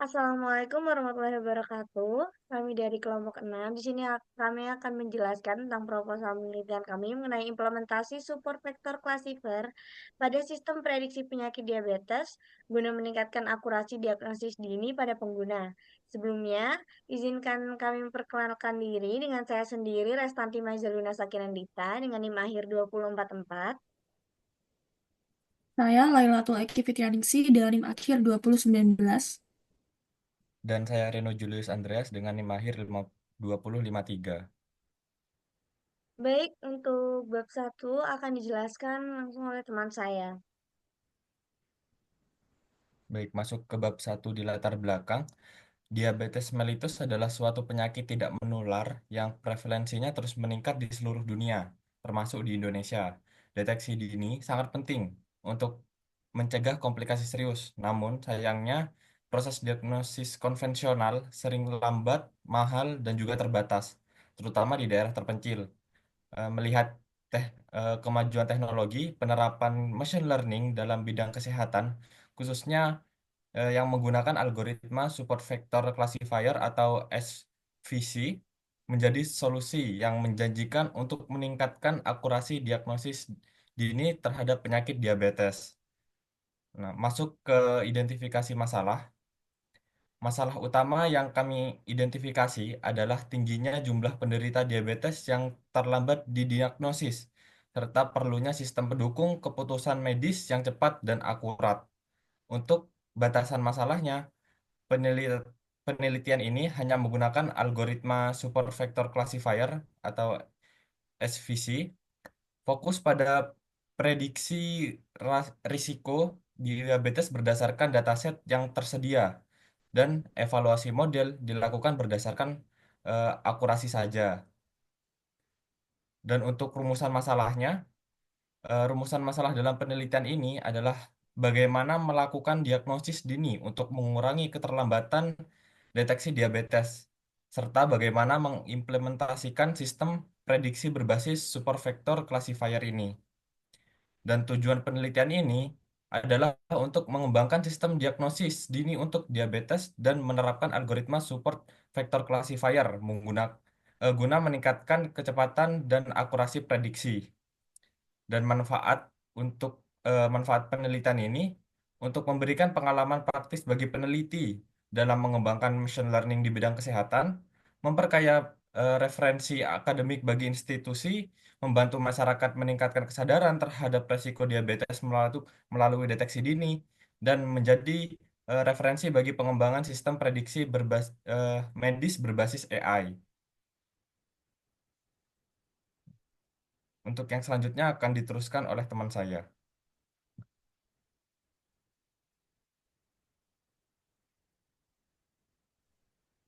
Assalamualaikum warahmatullahi wabarakatuh. Kami dari kelompok 6. Di sini kami akan menjelaskan tentang proposal penelitian kami mengenai implementasi support vector classifier pada sistem prediksi penyakit diabetes guna meningkatkan akurasi diagnosis dini pada pengguna. Sebelumnya, izinkan kami memperkenalkan diri dengan saya sendiri, Restanti Majaluna Sakinandita, dengan NIM akhir 2044. Saya Lailatul Eki Fitrianingsi dengan NIM akhir 2019. Dan saya Reno Julius Andreas dengan NIM akhir 2053. Baik, untuk bab satu akan dijelaskan langsung oleh teman saya. Baik, masuk ke bab satu di latar belakang. Diabetes mellitus adalah suatu penyakit tidak menular yang prevalensinya terus meningkat di seluruh dunia, termasuk di Indonesia. Deteksi dini sangat penting untuk mencegah komplikasi serius. Namun, sayangnya, proses diagnosis konvensional sering lambat, mahal, dan juga terbatas, terutama di daerah terpencil. Melihat kemajuan teknologi, penerapan machine learning dalam bidang kesehatan, khususnya yang menggunakan algoritma support vector classifier atau SVC, menjadi solusi yang menjanjikan untuk meningkatkan akurasi diagnosis dini terhadap penyakit diabetes. Nah, masuk ke identifikasi masalah. Masalah utama yang kami identifikasi adalah tingginya jumlah penderita diabetes yang terlambat didiagnosis, serta perlunya sistem pendukung keputusan medis yang cepat dan akurat. Untuk batasan masalahnya, penelitian ini hanya menggunakan algoritma support vector classifier atau SVC, fokus pada prediksi risiko diabetes berdasarkan dataset yang tersedia dan evaluasi model dilakukan berdasarkan akurasi saja. Dan untuk rumusan masalah dalam penelitian ini adalah bagaimana melakukan diagnosis dini untuk mengurangi keterlambatan deteksi diabetes, serta bagaimana mengimplementasikan sistem prediksi berbasis supervector classifier ini. Dan tujuan penelitian ini adalah untuk mengembangkan sistem diagnosis dini untuk diabetes dan menerapkan algoritma support vector classifier guna meningkatkan kecepatan dan akurasi prediksi. Dan manfaat penelitian ini untuk memberikan pengalaman praktis bagi peneliti dalam mengembangkan machine learning di bidang kesehatan, memperkaya referensi akademik bagi institusi, membantu masyarakat meningkatkan kesadaran terhadap resiko diabetes melalui deteksi dini, dan menjadi referensi bagi pengembangan sistem prediksi medis berbasis AI. Untuk yang selanjutnya akan diteruskan oleh teman saya.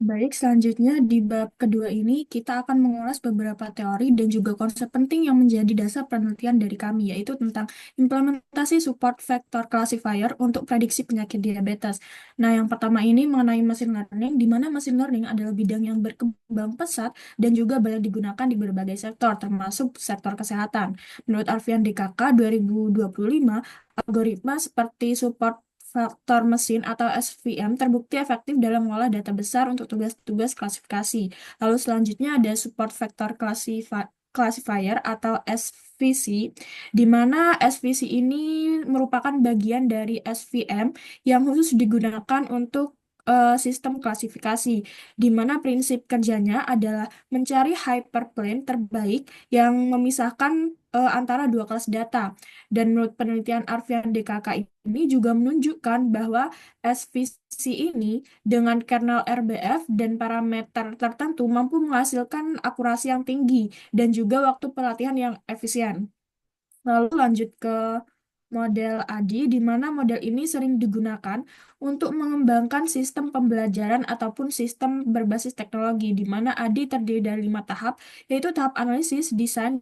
Baik, selanjutnya di bab kedua ini kita akan mengulas beberapa teori dan juga konsep penting yang menjadi dasar penelitian dari kami, yaitu tentang implementasi support vector classifier untuk prediksi penyakit diabetes. Nah, yang pertama ini mengenai machine learning, di mana machine learning adalah bidang yang berkembang pesat dan juga banyak digunakan di berbagai sektor, termasuk sektor kesehatan. Menurut Alfian DKK 2025, algoritma seperti support faktor mesin atau SVM terbukti efektif dalam mengolah data besar untuk tugas-tugas klasifikasi. Lalu selanjutnya ada support vector classifier atau SVC, di mana SVC ini merupakan bagian dari SVM yang khusus digunakan untuk sistem klasifikasi, di mana prinsip kerjanya adalah mencari hyperplane terbaik yang memisahkan antara dua kelas data. Dan menurut penelitian Arfian DKK ini juga menunjukkan bahwa SVC ini dengan kernel RBF dan parameter tertentu mampu menghasilkan akurasi yang tinggi dan juga waktu pelatihan yang efisien. Lalu lanjut ke model ADI, di mana model ini sering digunakan untuk mengembangkan sistem pembelajaran ataupun sistem berbasis teknologi, di mana ADI terdiri dari 5 tahap, yaitu tahap analisis, desain,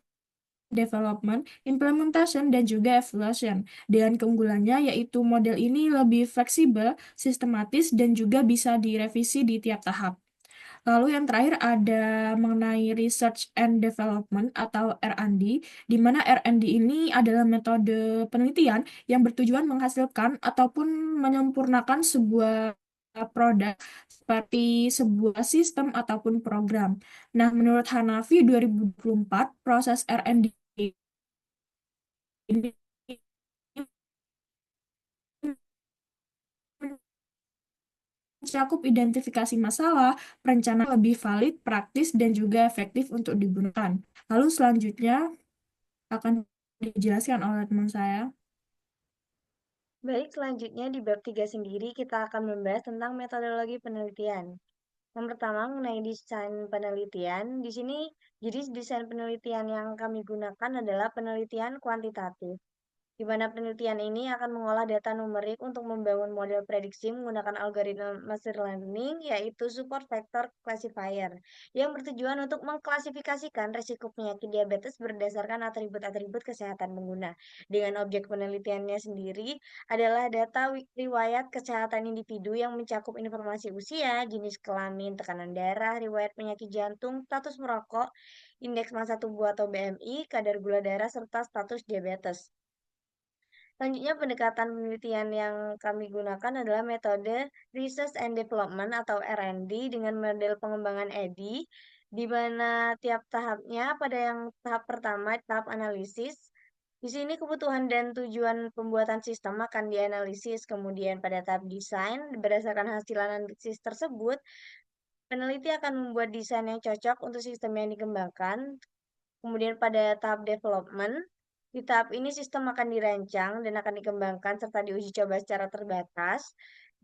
development, implementation, dan juga evaluation. Dengan keunggulannya yaitu model ini lebih fleksibel, sistematis, dan juga bisa direvisi di tiap tahap. Lalu yang terakhir ada mengenai research and development atau R&D, di mana R&D ini adalah metode penelitian yang bertujuan menghasilkan ataupun menyempurnakan sebuah produk seperti sebuah sistem ataupun program. Nah, menurut Hanafi 2024, proses R&D ini mencakup identifikasi masalah, perencanaan lebih valid, praktis, dan juga efektif untuk digunakan. Lalu selanjutnya akan dijelaskan oleh teman saya. Baik, selanjutnya di bab 3 sendiri kita akan membahas tentang metodologi penelitian. Yang pertama mengenai desain penelitian. Di sini jadi desain penelitian yang kami gunakan adalah penelitian kuantitatif, di mana penelitian ini akan mengolah data numerik untuk membangun model prediksi menggunakan algoritma machine learning, yaitu support vector classifier, yang bertujuan untuk mengklasifikasikan risiko penyakit diabetes berdasarkan atribut-atribut kesehatan pengguna. Dengan objek penelitiannya sendiri adalah data riwayat kesehatan individu yang mencakup informasi usia, jenis kelamin, tekanan darah, riwayat penyakit jantung, status merokok, indeks massa tubuh atau BMI, kadar gula darah, serta status diabetes. Selanjutnya, pendekatan penelitian yang kami gunakan adalah metode Research and Development atau R&D dengan model pengembangan EDI, di mana tiap tahapnya pada yang tahap pertama, tahap analisis, di sini kebutuhan dan tujuan pembuatan sistem akan dianalisis, kemudian pada tahap desain, berdasarkan hasil analisis tersebut, peneliti akan membuat desain yang cocok untuk sistem yang dikembangkan. Kemudian pada tahap development, di tahap ini sistem akan dirancang dan akan dikembangkan serta diuji coba secara terbatas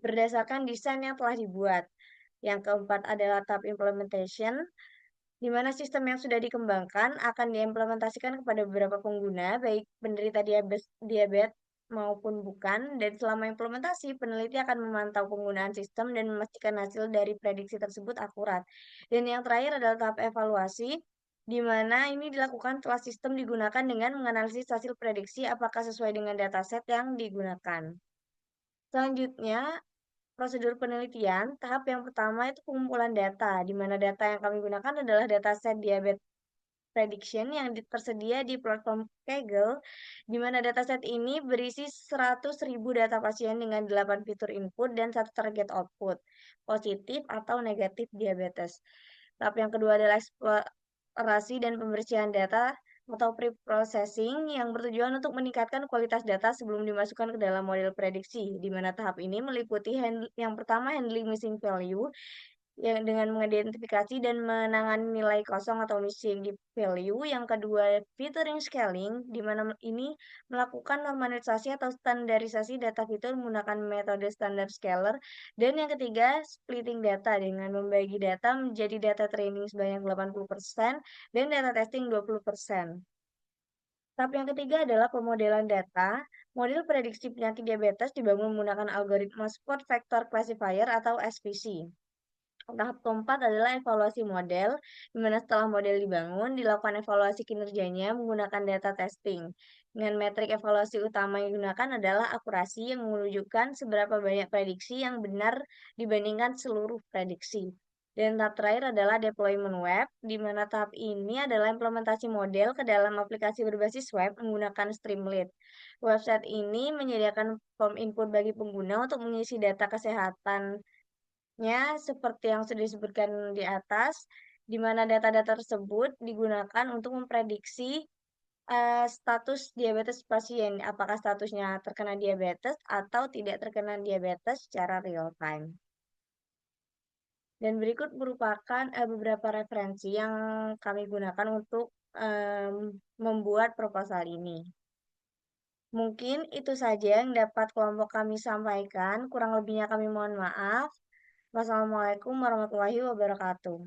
berdasarkan desain yang telah dibuat. Yang keempat adalah tahap implementation, di mana sistem yang sudah dikembangkan akan diimplementasikan kepada beberapa pengguna, baik penderita diabetes maupun bukan, dan selama implementasi, peneliti akan memantau penggunaan sistem dan memastikan hasil dari prediksi tersebut akurat. Dan yang terakhir adalah tahap evaluasi, di mana ini dilakukan setelah sistem digunakan dengan menganalisis hasil prediksi apakah sesuai dengan dataset yang digunakan. Selanjutnya, prosedur penelitian, tahap yang pertama itu pengumpulan data, di mana data yang kami gunakan adalah dataset diabetes prediction yang tersedia di platform Kaggle, di mana dataset ini berisi 100.000 data pasien dengan 8 fitur input dan satu target output, positif atau negatif diabetes. Tahap yang kedua adalah eksplorasi dan pembersihan data atau pre-processing yang bertujuan untuk meningkatkan kualitas data sebelum dimasukkan ke dalam model prediksi, di mana tahap ini meliputi yang pertama handling missing value, yang dengan mengidentifikasi dan menangani nilai kosong atau missing value. Yang kedua, featuring scaling, di mana ini melakukan normalisasi atau standarisasi data fitur menggunakan metode standar scaler. Dan yang ketiga, splitting data dengan membagi data menjadi data training sebanyak 80% dan data testing 20%. Tahap yang ketiga adalah pemodelan data. Model prediksi penyakit diabetes dibangun menggunakan algoritma support vector classifier atau SVC. Tahap keempat adalah evaluasi model, di mana setelah model dibangun, dilakukan evaluasi kinerjanya menggunakan data testing. Dengan metrik evaluasi utama yang digunakan adalah akurasi yang menunjukkan seberapa banyak prediksi yang benar dibandingkan seluruh prediksi. Dan tahap terakhir adalah deployment web, di mana tahap ini adalah implementasi model ke dalam aplikasi berbasis web menggunakan Streamlit. Website ini menyediakan form input bagi pengguna untuk mengisi data kesehatan seperti yang sudah disebutkan di atas, di mana data-data tersebut digunakan untuk memprediksi status diabetes pasien, apakah statusnya terkena diabetes atau tidak terkena diabetes secara real time. Dan berikut merupakan beberapa referensi yang kami gunakan untuk membuat proposal ini. Mungkin itu saja yang dapat kelompok kami sampaikan. Kurang lebihnya kami mohon maaf. Wassalamualaikum warahmatullahi wabarakatuh.